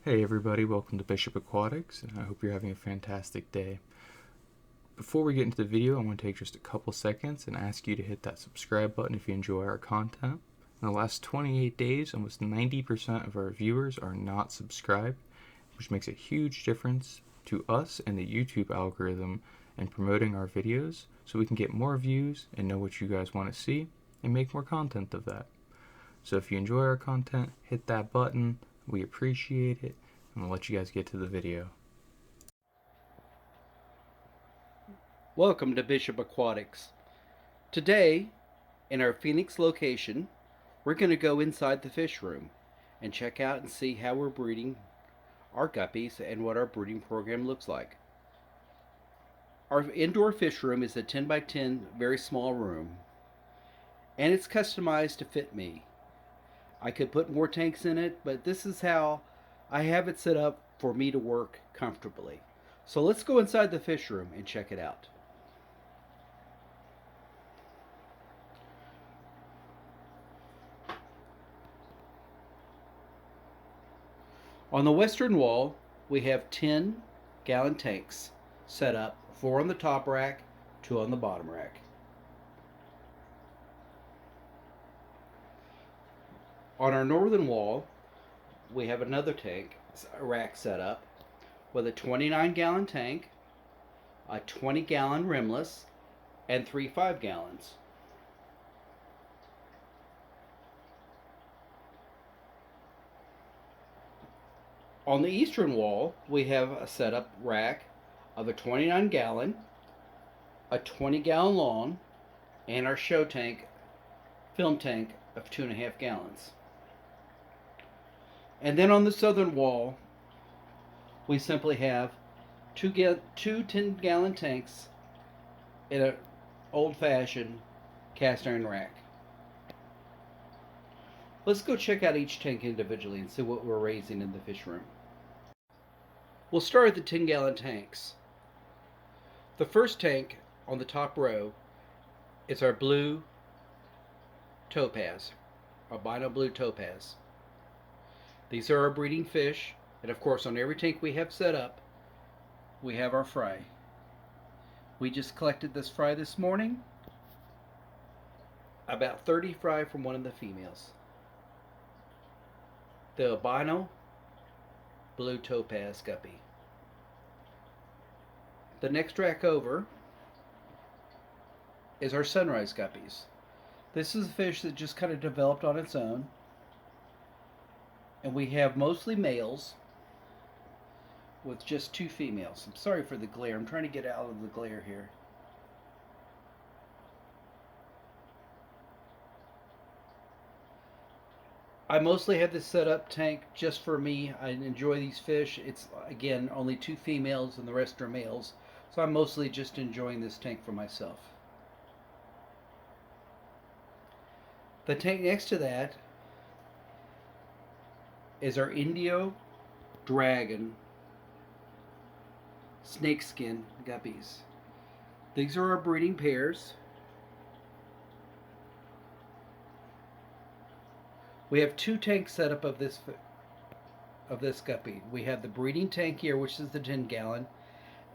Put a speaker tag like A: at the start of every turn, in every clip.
A: Hey everybody, welcome to Bishop Aquatics, and I hope you're having a fantastic day. Before we get into the video, I want to take just a couple seconds and ask you to hit that subscribe button if you enjoy our content. In the last 28 days, almost 90% of our viewers are not subscribed, which makes a huge difference to us and the YouTube algorithm in promoting our videos so we can get more views and know what you guys want to see and make more content of that. So if you enjoy our content, hit that button. We appreciate it, and we'll let you guys get to the video.
B: Welcome to Bishop Aquatics. Today, in our Phoenix location, we're going to go inside the fish room and check out and see how we're breeding our guppies and what our breeding program looks like. Our indoor fish room is a 10 by 10 very small room, and it's customized to fit me. I could put more tanks in it, but this is how I have it set up for me to work comfortably. So let's go inside the fish room and check it out. On the western wall, we have 10-gallon tanks set up, 4 on the top rack, 2 on the bottom rack. On our northern wall, we have another tank rack set up with a 29-gallon tank, a 20-gallon rimless, and 3 5-gallons. On the eastern wall, we have a setup rack of a 29-gallon, a 20-gallon long, and our show tank, film tank of 2.5 gallons. And then on the southern wall, we simply have two 10-gallon tanks in an old-fashioned cast iron rack. Let's go check out each tank individually and see what we're raising in the fish room. We'll start at the 10-gallon tanks. The first tank on the top row is our blue Topaz, Albino blue Topaz. These are our breeding fish, and of course on every tank we have set up, we have our fry. We just collected this fry this morning, about 30 fry from one of the females. The Albino blue Topaz guppy. The next rack over is our sunrise guppies. This is a fish that just kind of developed on its own, and we have mostly males with just 2 females. I'm sorry for the glare. I'm trying to get out of the glare here. I mostly have this set up tank just for me. I enjoy these fish. It's, again, only 2 females and the rest are males. So I'm mostly just enjoying this tank for myself. The tank next to that is our Indigo Dragon Snakeskin Guppies. These are our breeding pairs. We have 2 tanks set up of this guppy. We have the breeding tank here, which is the 10-gallon,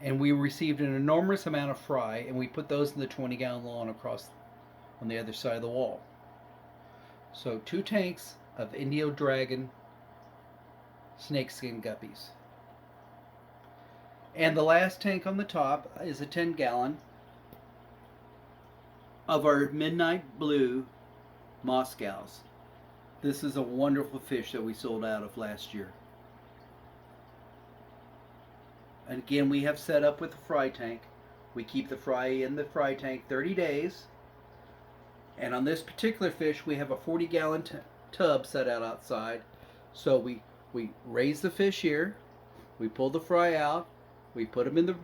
B: and we received an enormous amount of fry, and we put those in the 20-gallon lawn across on the other side of the wall. So 2 tanks of Indigo Dragon Snakeskin Guppies. And the last tank on the top is a 10-gallon of our Midnight Blue Moscows. This is a wonderful fish that we sold out of last year. And again, we have set up with a fry tank. We keep the fry in the fry tank 30 days. And on this particular fish, we have a 40-gallon tub set out outside. So we raise the fish here. We pull the fry out. We put them in the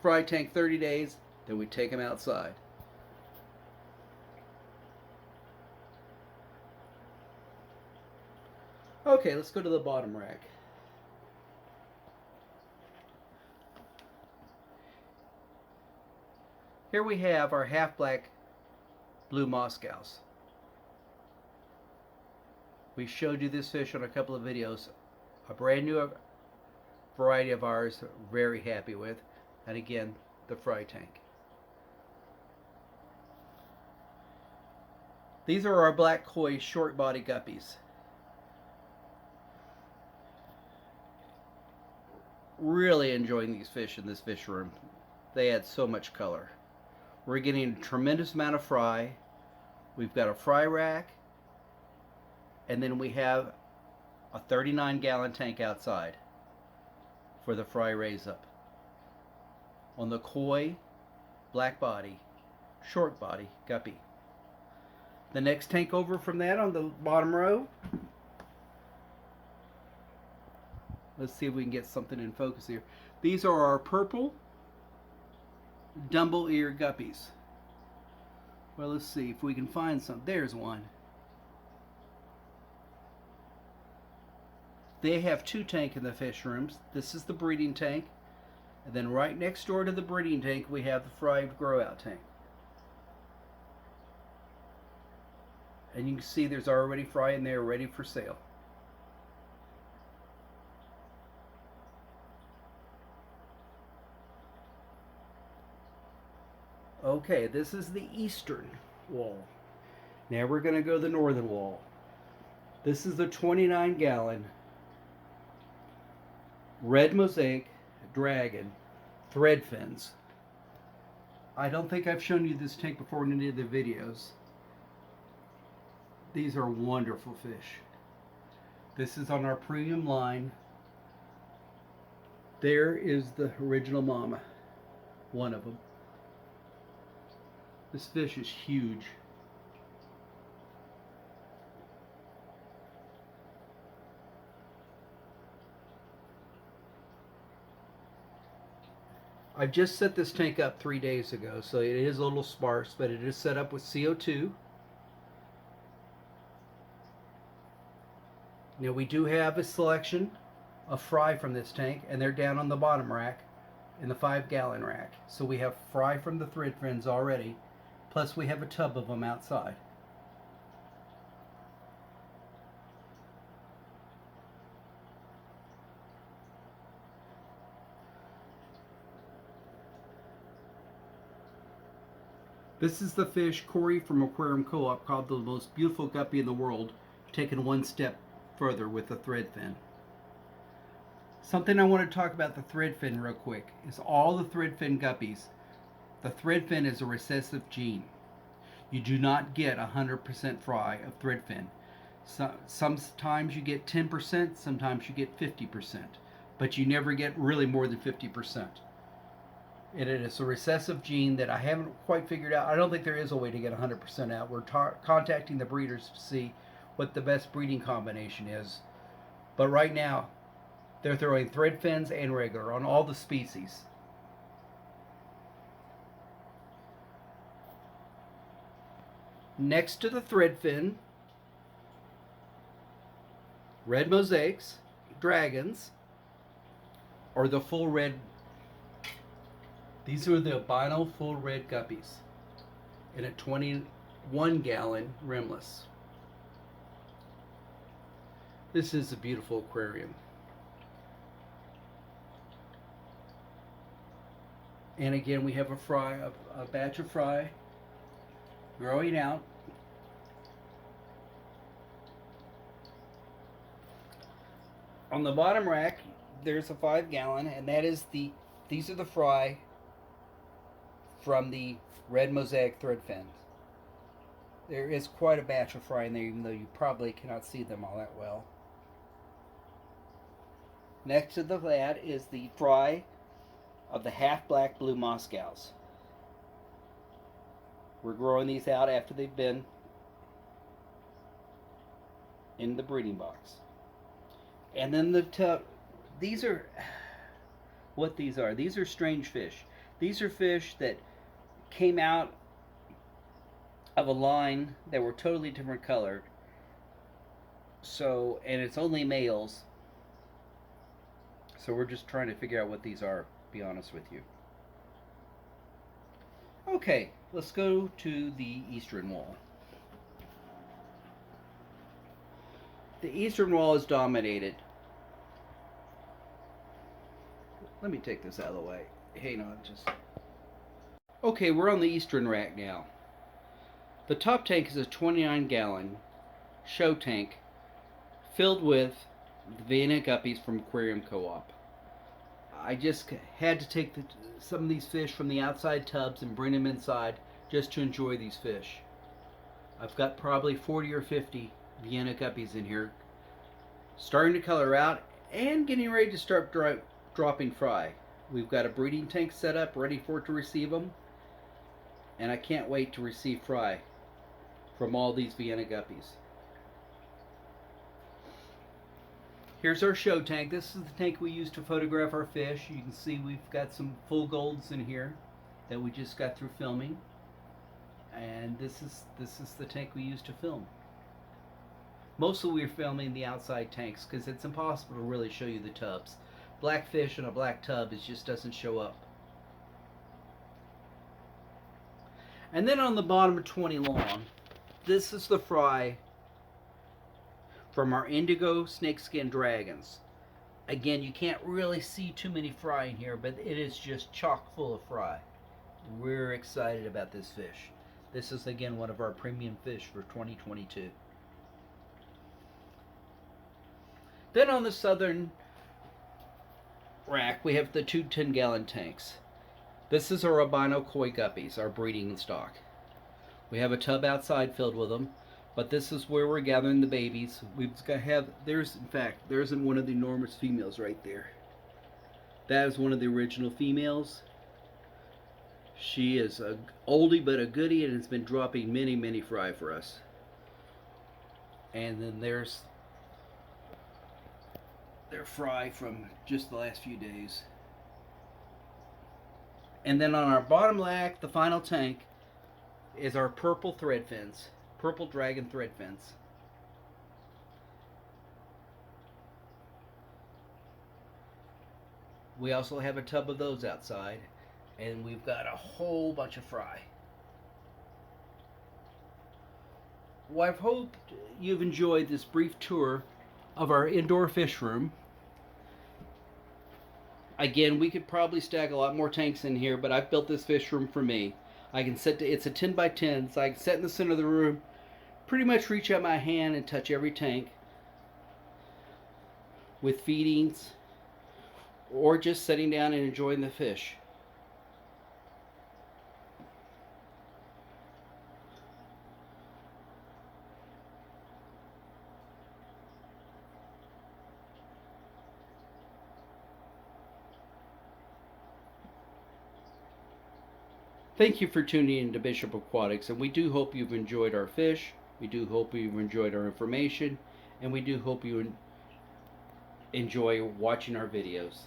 B: fry tank 30 days. Then we take them outside. Okay, let's go to the bottom rack. Here we have our half-black blue Moscows. We showed you this fish on a couple of videos. A brand new variety of ours, very happy with. And again, the fry tank. These are our black koi short body guppies. Really enjoying these fish in this fish room. They add so much color. We're getting a tremendous amount of fry. We've got a fry rack, and then we have a 39-gallon tank outside for the fry raise up. On the koi, black body, short body guppy. The next tank over from that on the bottom row. Let's see if we can get something in focus here. These are our purple Dumbo ear guppies. Well, let's see if we can find some. There's one. They have two tanks in the fish rooms. This is the breeding tank. And then right next door to the breeding tank, we have the fried grow out tank. And you can see there's already fry in there ready for sale. Okay, this is the eastern wall. Now we're going to go to the northern wall. This is the 29-gallon red Mosaic dragon Threadfins. I don't think I've shown you this tank before in any of the videos. These are wonderful fish. This is on our premium line. There is the original mama, one of them. This fish is huge. I've just set this tank up 3 days ago, so it is a little sparse, but it is set up with CO2. Now we do have a selection of fry from this tank, and they're down on the bottom rack in the 5-gallon rack. So we have fry from the Threadfins already, plus we have a tub of them outside. This is the fish Corey from Aquarium Co-op called the most beautiful guppy in the world, taken one step further with the Threadfin. Something I want to talk about the Threadfin real quick is all the Threadfin guppies. The Threadfin is a recessive gene. You do not get 100% fry of Threadfin. Sometimes you get 10%, sometimes you get 50%, but you never get really more than 50%. And it is a recessive gene that I haven't quite figured out. I don't think there is a way to get 100% out. We're contacting the breeders to see what the best breeding combination is. But right now, they're throwing Threadfins and regular on all the species. Next to the Threadfin, red Mosaics, dragons, or the full red. These are the Albino full red guppies in a 21-gallon rimless. This is a beautiful aquarium. And again, we have a batch of fry growing out. On the bottom rack, there's a 5-gallon, and that is these are the fry from the red Mosaic Threadfins. There is quite a batch of fry in there, even though you probably cannot see them all that well. Next to that is the fry of the half black blue Moscows. We're growing these out after they've been in the breeding box. And then these are what these are. These are strange fish. These are fish that came out of a line that were totally different colored. So, and it's only males. So we're just trying to figure out what these are, to be honest with you. Okay, let's go to the eastern wall. The eastern wall is dominated Let me take this out of the way. Hang on, just... Okay, we're on the eastern rack now. The top tank is a 29-gallon show tank filled with the Vienna Guppies from Aquarium Co-op. I just had to take some of these fish from the outside tubs and bring them inside just to enjoy these fish. I've got probably 40 or 50 Vienna Guppies in here, starting to color out and getting ready to start dropping fry. We've got a breeding tank set up ready for it to receive them, and I can't wait to receive fry from all these Vienna Guppies. Here's our show tank. This is the tank we use to photograph our fish. You can see we've got some full golds in here that we just got through filming. And this is the tank we use to film. Mostly we're filming the outside tanks because it's impossible to really show you the tubs. Black fish in a black tub, it just doesn't show up. And then on the bottom of 20 long, this is the fry from our Indigo Snakeskin dragons. Again, you can't really see too many fry in here, but it is just chock full of fry. We're excited about this fish. This is again one of our premium fish for 2022. Then on the southern rack, we have the two 10-gallon tanks. This is our Albino koi guppies, our breeding stock. We have a tub outside filled with them, but this is where we're gathering the babies. We've got to have, there's one of the enormous females right there. That is one of the original females. She is a oldie but a goodie and has been dropping many, many fry for us. And then there's their fry from just the last few days. And then on our bottom rack, the final tank, is our purple threadfins, purple dragon threadfins. We also have a tub of those outside, and we've got a whole bunch of fry. Well, I've hoped you've enjoyed this brief tour of our indoor fish room. Again, we could probably stack a lot more tanks in here, but I've built this fish room for me. I can set it's a 10 by 10, so I can sit in the center of the room, pretty much reach out my hand and touch every tank with feedings, or just sitting down and enjoying the fish. Thank you for tuning in to Bishop Aquatics, and we do hope you've enjoyed our fish, we do hope you've enjoyed our information, and we do hope you enjoy watching our videos.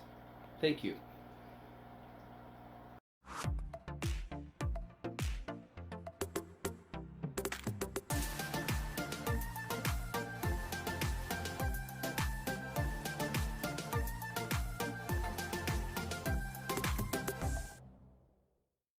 B: Thank you.